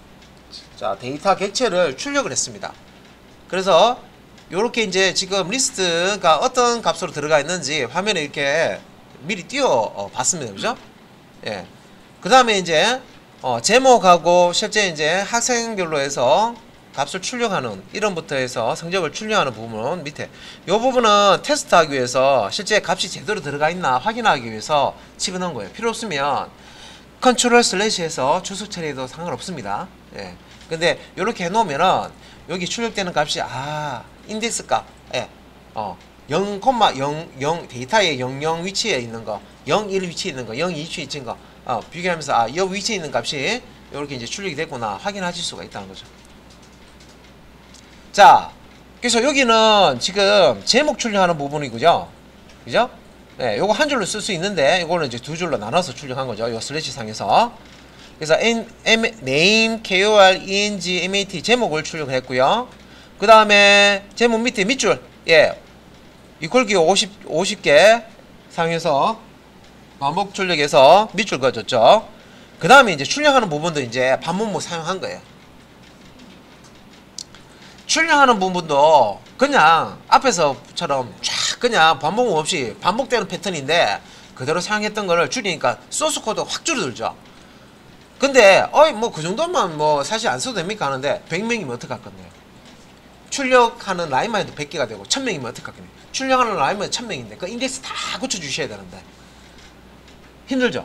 자, 데이터 객체를 출력을 했습니다. 그래서 요렇게 이제 지금 리스트가 어떤 값으로 들어가 있는지 화면에 이렇게 미리 띄워 봤습니다. 그죠? 예. 그 다음에 이제 제목하고 실제 이제 학생별로 해서 값을 출력하는 이름부터 해서 성적을 출력하는 부분은 밑에 이 부분은 테스트하기 위해서 실제 값이 제대로 들어가 있나 확인하기 위해서 집어넣은 거예요. 필요 없으면 컨트롤 슬래시 해서 주소 처리해도 상관없습니다. 예. 근데 이렇게 해놓으면은 여기 출력되는 값이 인덱스 값 0,00 데이터의 00 위치에 있는 거 01 위치에 있는 거 02 위치에 있는 거 비교하면서 이 위치에 있는 값이 이렇게 이제 출력이 됐구나 확인하실 수가 있다는 거죠. 자, 그래서 여기는 지금 제목 출력하는 부분이고요. 그죠? 네, 요거 한 줄로 쓸 수 있는데 이거는 이제 두 줄로 나눠서 출력한 거죠. 요 슬래시 상에서. 그래서 name, KOR, ENG, MAT 제목을 출력을 했고요. 그 다음에 제목 밑에 밑줄 이퀄기 50개 상에서 반복 출력해서 밑줄 그어줬죠. 그 다음에 이제 출력하는 부분도 이제 반복문 사용한 거예요. 출력하는 부분도 그냥 앞에서처럼 쫙 그냥 반복 없이 반복되는 패턴인데 그대로 사용했던 거를 줄이니까 소스 코드가 확 줄어들죠. 근데 뭐 그 정도만 뭐 사실 안 써도 됩니까 하는데 100명이면 어떡할 건데요. 출력하는 라인만 해도 100개가 되고 1000명이면 어떡할 건데요. 출력하는 라인만 해도 1000명인데 그 인덱스 다 고쳐주셔야 되는데 힘들죠.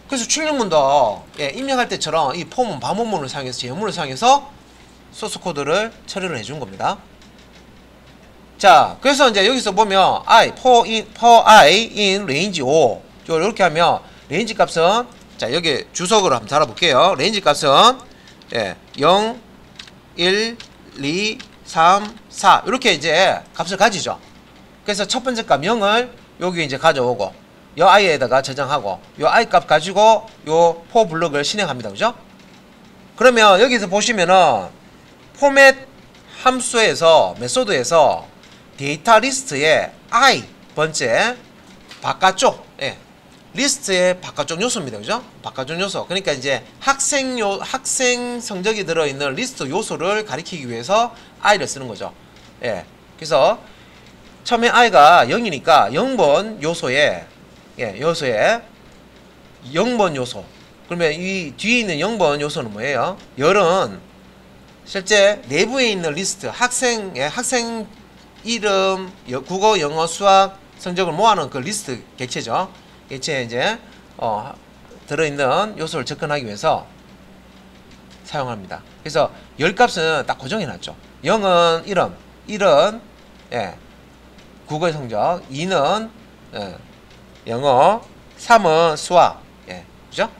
그래서 출력문도 입력할 때처럼 이 폼은 반복문을 사용해서 제어문을 사용해서 소스 코드를 처리를 해준 겁니다. 자, 그래서 이제 여기서 보면 for i in range 5 이렇게 하면 레인지 값은 자 여기 주석으로 한번 달아볼게요. 레인지 값은 0, 1, 2, 3, 4 이렇게 이제 값을 가지죠. 그래서 첫 번째 값 0을 여기 이제 가져오고 요 i에다가 저장하고 요 i 값 가지고 요 for 블럭을 실행합니다. 그죠? 그러면 여기서 보시면은 포맷 함수에서 메소드에서 데이터 리스트의 i 번째 바깥쪽 리스트의 바깥쪽 요소입니다. 그죠? 바깥쪽 요소. 그러니까 이제 학생 성적이 들어있는 리스트 요소를 가리키기 위해서 i를 쓰는 거죠. 그래서 처음에 i가 0이니까 0번 요소에 0번 요소. 그러면 이 뒤에 있는 0번 요소는 뭐예요? 열은 실제 내부에 있는 리스트 학생 이름, 국어, 영어, 수학 성적을 모아놓은 그 리스트 객체죠. 객체에 이제 들어있는 요소를 접근하기 위해서 사용합니다. 그래서 열 값은 딱 고정해놨죠. 0은 이름, 1은 국어의 성적, 2는 영어, 3은 수학. 그죠?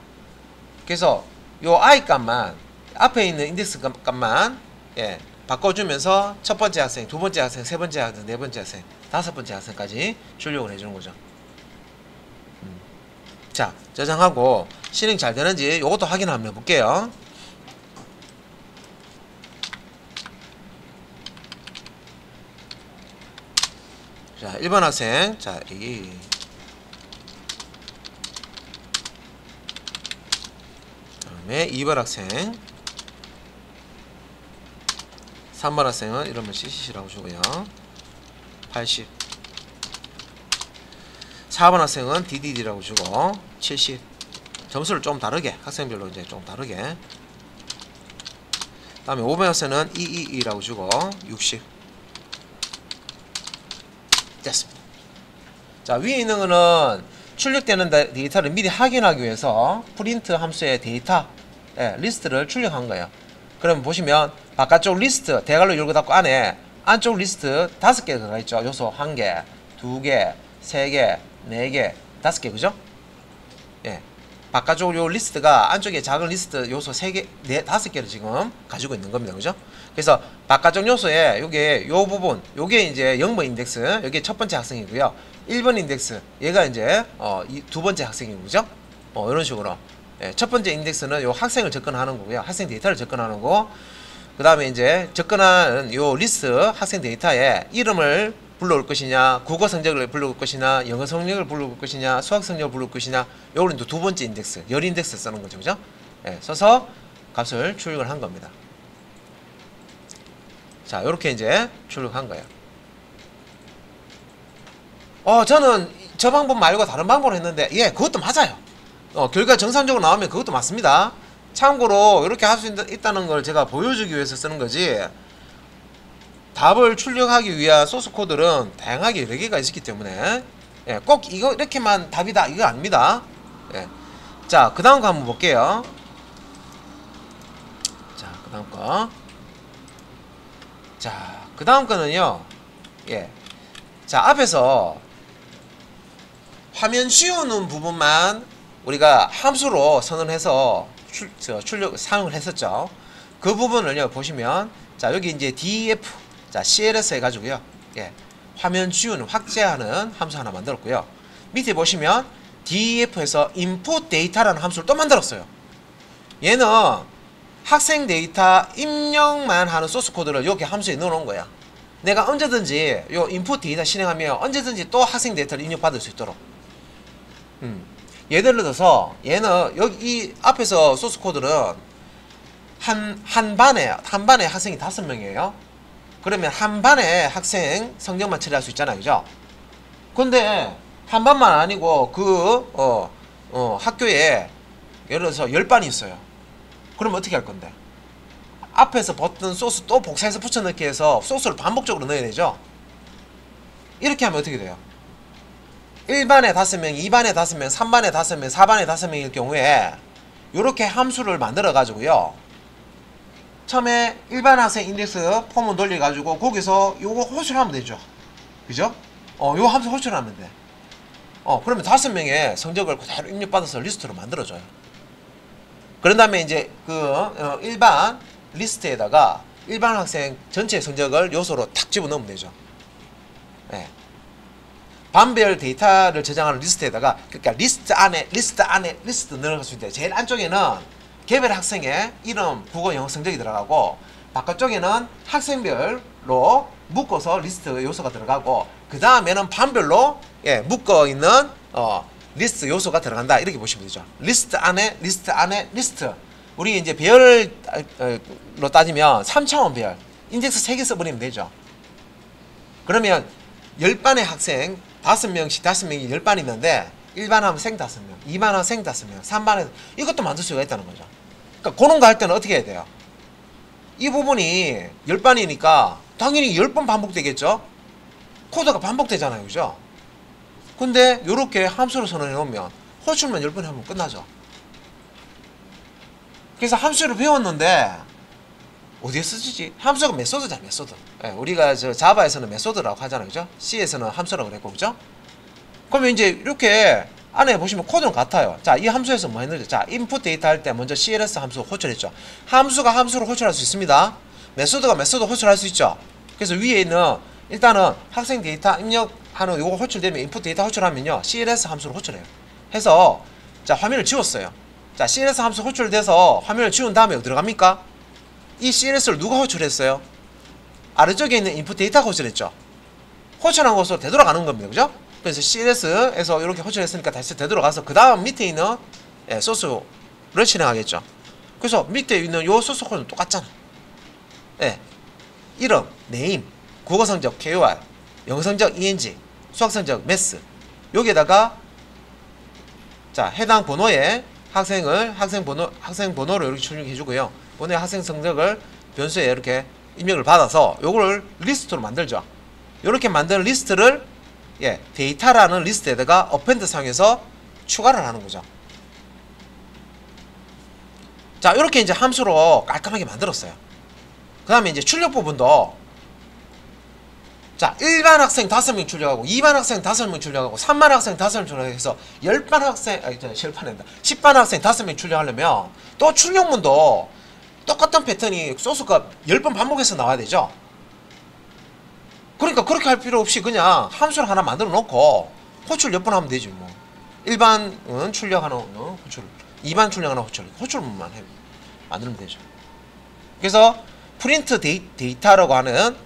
그래서 요 i 값만 앞에 있는 인덱스 값만 바꿔주면서 첫 번째 학생, 두 번째 학생, 세 번째 학생, 네 번째 학생, 다섯 번째 학생까지 출력을 해주는 거죠. 자, 저장하고 실행 잘 되는지 이것도 확인 한번 해볼게요. 자, 1번 학생, 자, 다음에 2번 학생, 3번 학생은 이러면 CCC라고 주고요. 80. 4번 학생은 DDD라고 주고 70. 점수를 좀 다르게 학생별로 이제 좀 다르게. 다음에 5번 학생은 EEE라고 주고 60. 됐습니다. 자, 위에 있는 거는 출력되는 데이터를 미리 확인하기 위해서 프린트 함수의 데이터 리스트를 출력한 거예요. 그러면 보시면 바깥쪽 리스트 대괄호 열고 닫고 안에 안쪽 리스트 5개 들어가 있죠. 요소 1개, 2개, 3개, 4개, 5개. 그죠? 바깥쪽 요 리스트가 안쪽에 작은 리스트 요소 3개, 5개를 지금 가지고 있는 겁니다. 그죠? 그래서 바깥쪽 요소에 요게 요 부분, 요게 이제 0번 인덱스, 여기 첫 번째 학생이고요. 1번 인덱스, 얘가 이제 두 번째 학생이고, 그죠? 이런 식으로. 첫 번째 인덱스는 요 학생을 접근하는 거고요. 학생 데이터를 접근하는 거고, 그 다음에 이제 접근하는 요 리스트 학생 데이터에 이름을 불러올 것이냐, 국어 성적을 불러올 것이냐, 영어 성적을 불러올 것이냐, 수학 성적을 불러올 것이냐, 요거는 또 두 번째 인덱스, 열 인덱스 쓰는 거죠. 그죠? 써서 값을 출력을 한 겁니다. 자, 요렇게 이제 출력한 거예요. 저는 저 방법 말고 다른 방법을 했는데, 그것도 맞아요. 결과 정상적으로 나오면 그것도 맞습니다. 참고로 이렇게 할 수 있다는 걸 제가 보여주기 위해서 쓰는 거지, 답을 출력하기 위한 소스 코드는 다양하게 여러 개가 있기 때문에 꼭 이거 이렇게만 답이다 이거 아닙니다. 자, 그 다음 거 한번 볼게요. 자, 그 다음 거. 자, 그 다음 거는요. 자, 앞에서 화면 씌우는 부분만 우리가 함수로 선언해서 출력 사용을 했었죠. 그 부분을요 보시면, 자, 여기 이제 def, 자, cls 해가지고요, 화면 지우는 확대하는 함수 하나 만들었고요. 밑에 보시면 def에서 input data라는 함수를 또 만들었어요. 얘는 학생 데이터 입력만 하는 소스 코드를 여기 함수에 넣어놓은 거야. 내가 언제든지 요 input 데이터 실행하면 언제든지 또 학생 데이터를 입력받을 수 있도록. 예를 들어서 얘는 여기 이 앞에서 소스 코드는 한 반에 학생이 5명이에요. 그러면 한 반의 학생 성적만 처리할 수 있잖아요. 그죠? 근데 한 반만 아니고 학교에 예를 들어서 10반이 있어요. 그럼 어떻게 할 건데? 앞에서 버튼 소스 또 복사해서 붙여넣기 해서 소스를 반복적으로 넣어야 되죠? 이렇게 하면 어떻게 돼요? 1반에 5명, 2반에 5명, 3반에 5명, 4반에 5명일 경우에 이렇게 함수를 만들어 가지고요. 처음에 일반 학생 인덱스 폼을 돌려 가지고 거기서 요거 호출하면 되죠. 그죠? 요 함수 호출하면 돼. 그러면 5명의 성적을 그대로 입력받아서 리스트로 만들어줘요. 그런 다음에 이제 일반 리스트에다가 일반 학생 전체 성적을 요소로 탁 집어넣으면 되죠. 네. 반별 데이터를 저장하는 리스트에다가, 그러니까 리스트 안에 리스트 넣을 수 있대. 제일 안쪽에는 개별 학생의 이름, 국어, 영어 성적이 들어가고, 바깥쪽에는 학생별로 묶어서 리스트 요소가 들어가고, 그 다음에는 반별로 묶어 있는 리스트 요소가 들어간다. 이렇게 보시면 되죠. 리스트 안에 리스트. 우리 이제 배열로 따지면 3차원 배열, 인덱스 3개 써버리면 되죠. 그러면 10반의 학생 5명씩 5명이 10반 있는데 1반 학생 5명, 2반 학생 5명, 3반에 이것도 만들 수가 있다는 거죠. 그러니까 그런 거 할 때는 어떻게 해야 돼요? 이 부분이 10반이니까 당연히 10번 반복되겠죠? 코드가 반복되잖아요. 그죠? 근데 요렇게 함수로 선언해 놓으면 호출만 10번 하면 끝나죠. 그래서 함수를 배웠는데 어디에 쓰지? 함수가 메소드잖아, 메소드. 우리가 자바에서는 메소드라고 하잖아요. 그죠? C에서는 함수라고 그랬고, 그죠? 그러면 이제 이렇게 안에 보시면 코드는 같아요. 자, 이 함수에서 뭐 했는지. 자, 인풋 데이터 할 때 먼저 CLS 함수 호출했죠. 함수가 함수를 호출할 수 있습니다. 메소드가 메소드 호출할 수 있죠. 그래서 위에 있는 일단은 학생 데이터 입력하는 요거 호출되면 인풋 데이터 호출하면요. CLS 함수를 호출해요. 해서 자, 화면을 지웠어요. 자, CLS 함수 호출돼서 화면을 지운 다음에 어디로 갑니까? 이 CLS를 누가 호출했어요? 아래쪽에 있는 인풋 데이터가 호출했죠. 호출한 곳으로 되돌아가는 겁니다. 그죠? 그래서 CLS에서 이렇게 호출했으니까 다시 되돌아가서 그 다음 밑에 있는 소스를 실행하겠죠. 그래서 밑에 있는 요 소스 코드는 똑같잖아. 이름, 네임, 국어 성적 KOR, 영어 성적 ENG, 수학 성적 MES. 여기에다가 자, 해당 번호에 학생 번호로 이렇게 출력해 주고요. 번호의 학생 성적을 변수에 이렇게 입력을 받아서 요거를 리스트로 만들죠. 이렇게 만든 리스트를 데이터라는 리스트에다가 어펜드 상에서 추가를 하는 거죠. 자, 이렇게 이제 함수로 깔끔하게 만들었어요. 그 다음에 이제 출력 부분도 자, 1반 학생 5명 출력하고 2반 학생 5명 출력하고 3반 학생 5명 출력해서 10반 학생 10반 학생 5명 출력하려면 또 출력문도 똑같은 패턴이 소스가 10번 반복해서 나와야 되죠. 그러니까 그렇게 할 필요 없이 그냥 함수를 하나 만들어 놓고 호출 10번 하면 되지 뭐. 1반은 출력하는 호출, 2반 출력하는 호출문만 만들면 되죠. 그래서 프린트 데이터라고 하는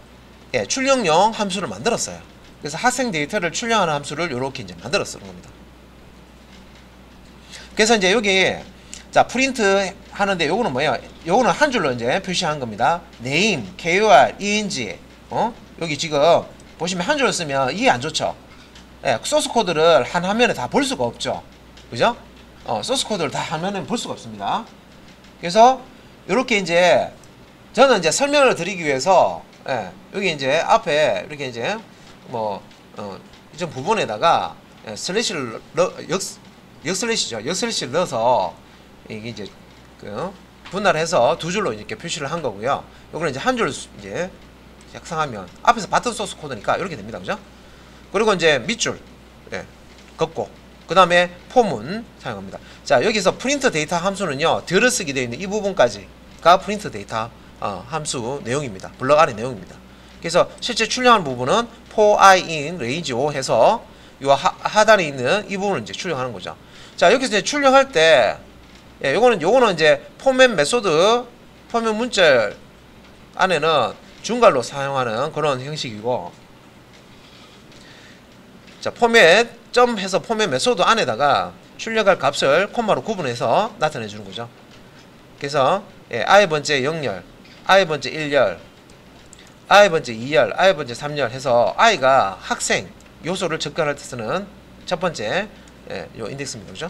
출력용 함수를 만들었어요. 그래서 학생 데이터를 출력하는 함수를 이렇게 이제 만들어 쓰는 겁니다. 그래서 이제 여기 자, 프린트 하는데 요거는 뭐예요? 요거는 한 줄로 이제 표시한 겁니다. name, KOR, ENG. 여기 지금 보시면 한 줄로 쓰면 이해 안 좋죠? 소스 코드를 한 화면에 다 볼 수가 없죠. 그죠? 소스 코드를 다 화면에 볼 수가 없습니다. 그래서 요렇게 이제 저는 이제 설명을 드리기 위해서 여기 이제 앞에 이렇게 이제 이전 부분에다가 슬래시를 역슬래시죠. 역슬래시를 넣어서 이게 이제 분할해서 두 줄로 이렇게 표시를 한 거고요. 요거는 이제 한 줄 이제 작성하면 앞에서 봤던 소스 코드니까 이렇게 됩니다. 그죠? 그리고 이제 밑줄 긋고 그 다음에 폼은 사용합니다. 자, 여기서 프린트 데이터 함수는요, 들어쓰기 되어 있는 이 부분까지가 프린트 데이터 함수 내용입니다. 블럭 안의 내용입니다. 그래서 실제 출력하는 부분은 for i in range 5 해서 요 하단에 있는 이 부분을 이제 출력하는 거죠. 자, 여기서 이제 출력할 때 요거는 이제 포맷 메소드, 포맷 문자 안에는 중괄로 사용하는 그런 형식이고, 자, 포맷 점 해서 포맷 메소드 안에다가 출력할 값을 콤마로 구분해서 나타내 주는 거죠. 그래서 i 번째 0열, i 번째 1열, i번째 2열, i번째 3열 해서 i가 학생 요소를 접근할 때 쓰는 첫 번째 요 인덱스입니다. 그죠?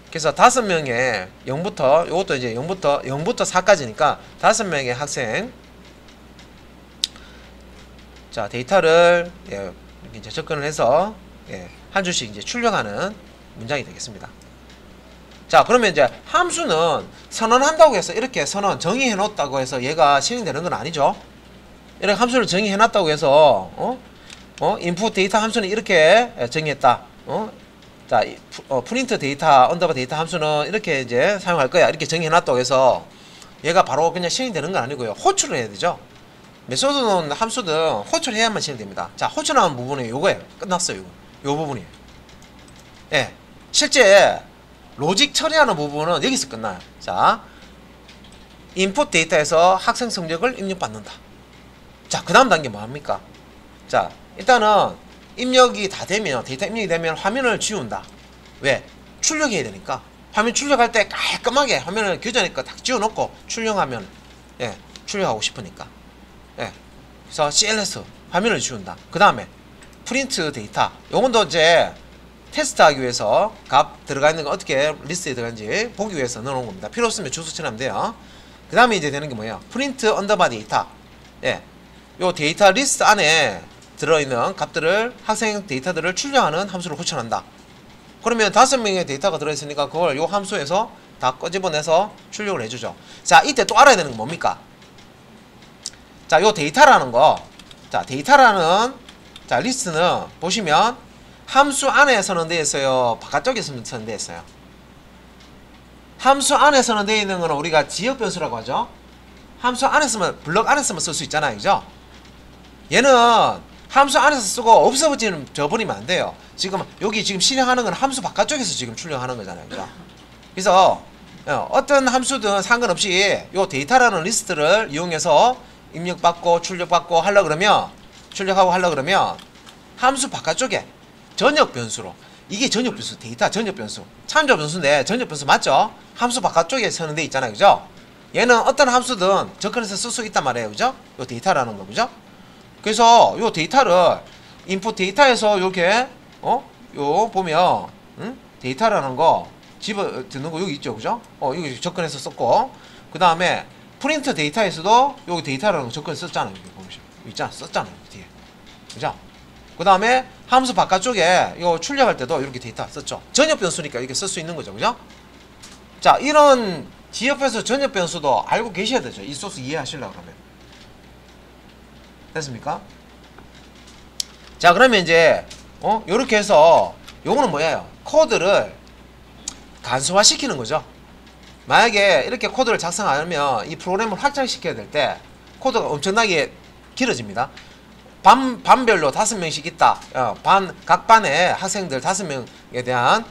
그래서 5명의 0부터 요것도 이제 0부터 4까지니까 5명의 학생 자 데이터를 이제 접근을 해서 한 줄씩 이제 출력하는 문장이 되겠습니다. 자 그러면 이제 함수는 선언한다고 해서 이렇게 선언 정의해 놓았다고 해서 얘가 실행되는 건 아니죠. 이렇게 함수를 정의해 놨다고 해서 인풋 데이터 함수는 이렇게 정의했다. 자 프린트 데이터 언더바 데이터 함수는 이렇게 이제 사용할 거야. 이렇게 정의해 놨다고 해서 얘가 바로 그냥 실행되는 건 아니고요. 호출을 해야 되죠. 메소드는 함수든 호출해야만 실행됩니다. 자 호출하는 부분이 요거예요. 끝났어요. 요 부분이. 예. 실제 로직 처리하는 부분은 여기서 끝나요. 자, 인풋 데이터에서 학생 성적을 입력받는다. 자, 그 다음 단계 뭐 합니까? 자, 일단은 입력이 다 되면, 데이터 입력이 되면 화면을 지운다. 왜? 출력해야 되니까. 화면 출력할 때 깔끔하게 화면을 교전에 거 딱 지워놓고 출력하면, 출력하고 싶으니까. 그래서 CLS, 화면을 지운다. 그 다음에 프린트 데이터. 요건도 이제 테스트하기 위해서 값 들어가 있는 거 어떻게 리스트에 들어간지 보기 위해서 넣어놓은 겁니다. 필요 없으면 주소 칠하면 돼요. 그 다음에 이제 되는 게 뭐예요? 프린트 언더바 데이터. 요 데이터 리스트 안에 들어있는 값들을 학생 데이터들을 출력하는 함수를 호출한다. 그러면 5명의 데이터가 들어있으니까 그걸 요 함수에서 다 꺼집어내서 출력을 해주죠. 자 이때 또 알아야 되는 건 뭡니까? 자 요 데이터라는 거, 자 데이터라는 자 리스트는 보시면 함수 안에 선언되어 있어요? 바깥쪽에 선언되어 있어요? 함수 안에 선언되어 있는 거는 우리가 지역 변수라고 하죠. 함수 안에 쓰면 블럭 안에서만 쓸 수 있잖아요. 그죠? 얘는 함수 안에서 쓰고 없어버리면 안 돼요. 지금 여기 지금 실행하는 건 함수 바깥쪽에서 지금 출력하는 거잖아요. 그죠? 그래서 어떤 함수든 상관없이 요 데이터라는 리스트를 이용해서 입력받고 출력받고 하려 그러면 출력하고 하려 그러면 함수 바깥쪽에 전역 변수로, 이게 전역 변수, 데이터 전역 변수, 참조 변수인데 전역 변수 맞죠? 함수 바깥쪽에 선언돼 있잖아요. 그죠? 얘는 어떤 함수든 접근해서 쓸 수 있단 말이에요. 그죠? 요 데이터라는 거. 그죠? 그래서 요 데이터를 인풋 데이터에서 요게 요 보면 데이터라는 거 집어 듣는 거 여기 있죠. 그죠? 여기 접근해서 썼고, 그 다음에 프린트 데이터에서도 여기 데이터라는 거 접근 썼잖아요. 여기 보시면 있잖아. 썼잖아요. 뒤에. 그죠? 그 다음에 함수 바깥쪽에 이거 출력할 때도 이렇게 데이터 썼죠. 전역 변수니까 이렇게 쓸 수 있는 거죠. 그죠? 자, 이런 지역에서 전역 변수도 알고 계셔야 되죠. 이 소스 이해하시려고 그러면. 됐습니까? 자, 그러면 이제 요렇게 해서 요거는 뭐예요? 코드를 간소화 시키는 거죠. 만약에 이렇게 코드를 작성하려면 이 프로그램을 확장시켜야 될 때 코드가 엄청나게 길어집니다. 반별로 5명씩 있다. 각 반에 학생들 5명에 대한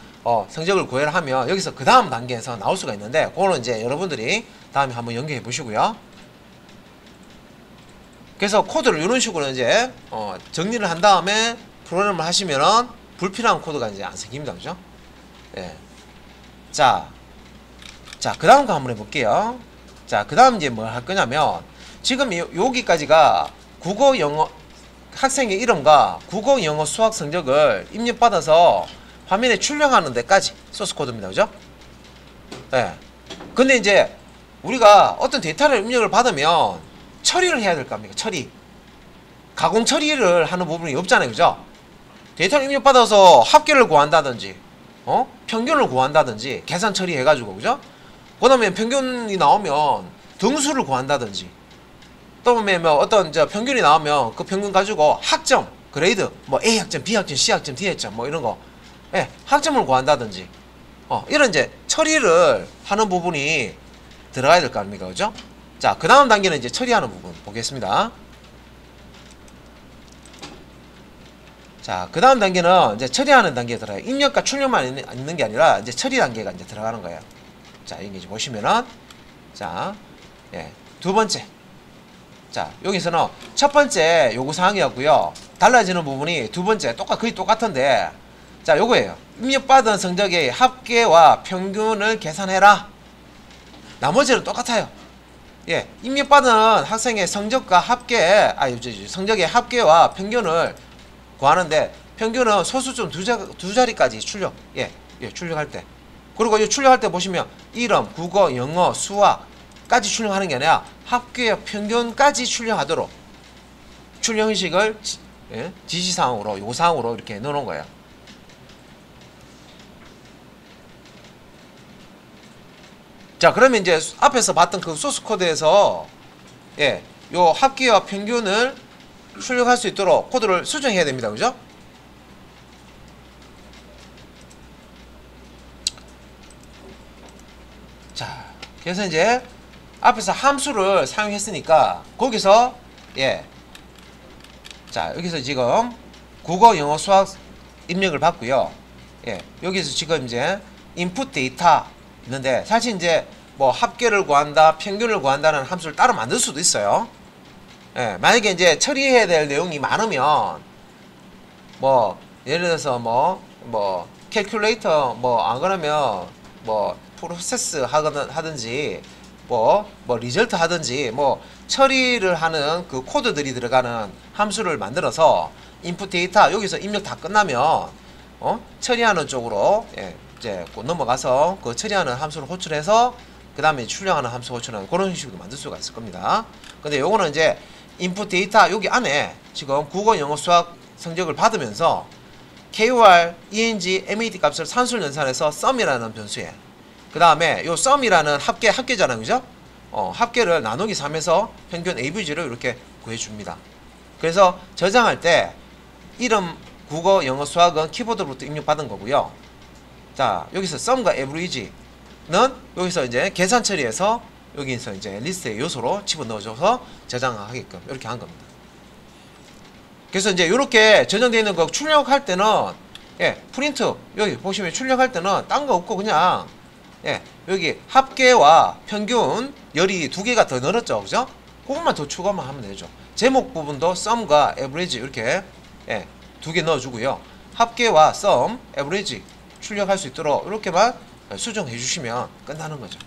성적을 구해라 하면 여기서 그 다음 단계에서 나올 수가 있는데, 그거는 이제 여러분들이 다음에 한번 연결해 보시고요. 그래서 코드를 이런 식으로 이제 정리를 한 다음에 프로그램을 하시면은 불필요한 코드가 이제 안 생깁니다. 그죠? 자, 그 다음 거 한번 해볼게요. 자, 그 다음 이제 뭘 할 거냐면, 지금 여기까지가 국어, 영어, 학생의 이름과 국어, 영어, 수학 성적을 입력받아서 화면에 출력하는 데까지 소스 코드입니다. 그죠? 근데 이제 우리가 어떤 데이터를 입력을 받으면 처리를 해야 될 거 아닙니까? 처리. 가공 처리를 하는 부분이 없잖아요. 그죠? 데이터를 입력받아서 합계를 구한다든지, 평균을 구한다든지, 계산 처리해가지고, 그죠? 그 다음에 평균이 나오면 등수를 구한다든지, 또 보면 뭐 어떤 평균이 나오면 그 평균 가지고 학점, 그레이드, 뭐 A학점, B학점, C학점, D학점, 뭐 이런 거, 학점을 구한다든지, 이런 이제 처리를 하는 부분이 들어가야 될 거 아닙니까? 그죠? 자, 그 다음 단계는 이제 처리하는 부분 보겠습니다. 자, 그 다음 단계는 이제 처리하는 단계에 들어가요. 입력과 출력만 있는 게 아니라 이제 처리 단계가 이제 들어가는 거예요. 자, 여기 이제 보시면은, 자, 두 번째. 자, 여기서는 첫 번째 요구사항이었고요. 달라지는 부분이 두 번째, 거의 똑같은데, 자, 요거예요. 입력받은 성적의 합계와 평균을 계산해라. 나머지는 똑같아요. 예, 입력받은 학생의 성적과 합계, 성적의 합계와 평균을 구하는데, 평균은 소수점 두 자리까지 출력. 예, 출력할 때. 그리고 이 출력할 때 보시면 이름, 국어, 영어, 수학까지 출력하는 게 아니라 합계와 평균까지 출력하도록 출력 형식을 지시사항으로, 요사항으로 이렇게 넣어놓은 거예요. 자, 그러면 이제 앞에서 봤던 그 소스 코드에서 요 합계와 평균을 출력할 수 있도록 코드를 수정해야 됩니다. 그죠? 자, 그래서 이제 앞에서 함수를 사용했으니까 거기서 자, 여기서 지금 국어, 영어, 수학 입력을 받고요. 여기서 지금 이제 input 데이터 있는데, 사실 이제 뭐 합계를 구한다, 평균을 구한다는 함수를 따로 만들 수도 있어요. 만약에 이제 처리해야 될 내용이 많으면 뭐 예를 들어서 뭐 캘큘레이터 안 그러면 뭐 프로세스 하든지 뭐 리절트 하든지 뭐 처리를 하는 그 코드들이 들어가는 함수를 만들어서 인풋 데이터 여기서 입력 다 끝나면 처리하는 쪽으로 이제 넘어가서 그 처리하는 함수를 호출해서 그 다음에 출력하는 함수 호출하는 그런 식으로 만들 수가 있을 겁니다. 근데 요거는 이제 인풋 데이터 여기 안에 지금 국어, 영어, 수학 성적을 받으면서 KOR, ENG, MAD 값을 산술 연산해서 sum이라는 변수에, 그 다음에 요 sum이라는 합계잖아요. 그죠? 합계를 나누기 3에서 평균 AVG로 이렇게 구해줍니다. 그래서 저장할 때 이름, 국어, 영어, 수학은 키보드로부터 입력받은 거고요. 자, 여기서 sum과 average는 여기서 이제 계산 처리해서 여기서 이제 리스트의 요소로 집어넣어줘서 저장하게끔 이렇게 한 겁니다. 그래서 이제 이렇게 저장되어 있는 거 출력할 때는 프린트 여기 보시면 출력할 때는 딴 거 없고 그냥 여기 합계와 평균 열이 두 개가 더 늘었죠. 그죠? 그것만 더 추가만 하면 되죠. 제목 부분도 sum과 average 이렇게 두 개 넣어주고요. 합계와 sum, average 출력할 수 있도록 이렇게만 수정해 주시면 끝나는 거죠.